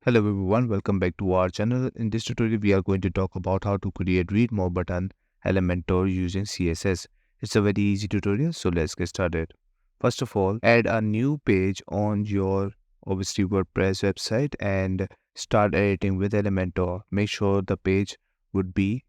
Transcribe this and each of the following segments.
Hello everyone, welcome back to our channel. In this tutorial, we are going to talk about how to create read more button Elementor using CSS. It's a very easy tutorial, so let's get started. First of all, add a new page on your obviously WordPress website and start editing with Elementor. Make sure the page would be,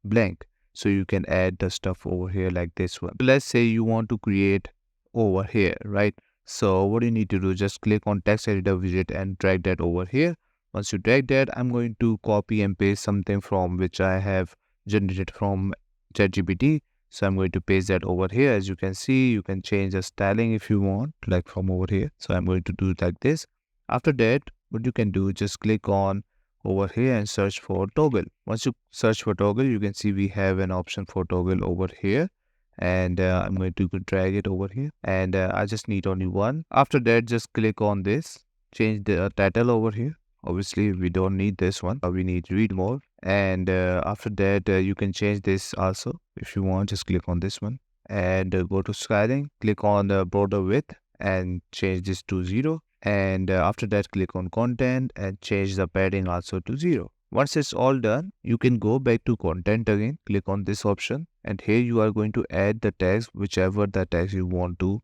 blank. So you can add the stuff over here like this one. So let's say you want to create over here, right? So what you need to do, just click on text editor widget and drag that over here. Once you drag that, I'm going to copy and paste something from which I have generated from ChatGPT. So I'm going to paste that over here. As you can see, you can change the styling if you want, like from over here. So I'm going to do it like this. After that, what you can do, just click on over here and search for toggle. Once you search for toggle, you can see we have an option for toggle over here. And I'm going to drag it over here. And I just need only one. After that, just click on this, change the title over here. Obviously, we don't need this one. We need read more. And after that, you can change this also. If you want, just click on this one and go to styling. Click on the border width and change this to 0. And after that, click on content and change the padding also to 0. Once it's all done, you can go back to content again. Click on this option. And here you are going to add the tags, whichever the tags you want to,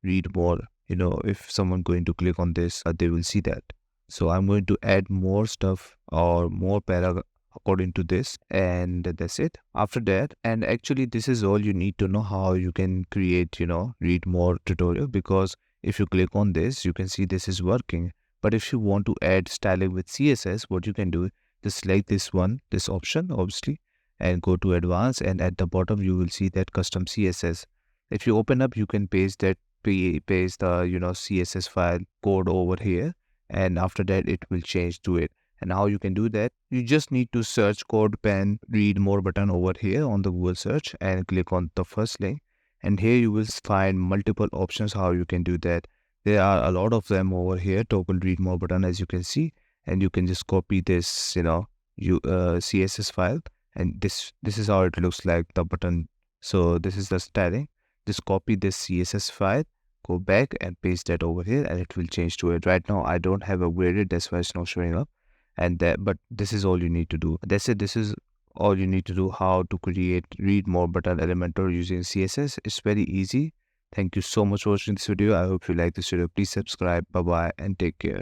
read more. If someone going to click on this, they will see that. So I'm going to add more stuff or more paragraph according to this, and that's it. After that, and actually this is all you need to know how you can create, read more tutorial, because if you click on this, you can see this is working. But if you want to add styling with CSS, what you can do, just select this one, this option, obviously, and go to advanced, and at the bottom you will see that custom CSS. If you open up, you can paste the CSS file code over here, and after that it will change to it. And how you can do that, you just need to search code pen read more button over here on the Google search and click on the first link, and here you will find multiple options how you can do that. There are a lot of them over here, toggle read more button, as you can see, and you can just copy this CSS file, and this is how it looks like, the button. So this is the styling. Just copy this CSS file, go back and paste that over here, and it will change to it. Right now I don't have upgraded, that's why it's not showing up. And that, but this is all you need to do. That's it. This is all you need to do, how to create read more button Elementor using CSS. It's very easy. Thank you so much for watching this video. I hope you like this video. Please subscribe. Bye bye and take care.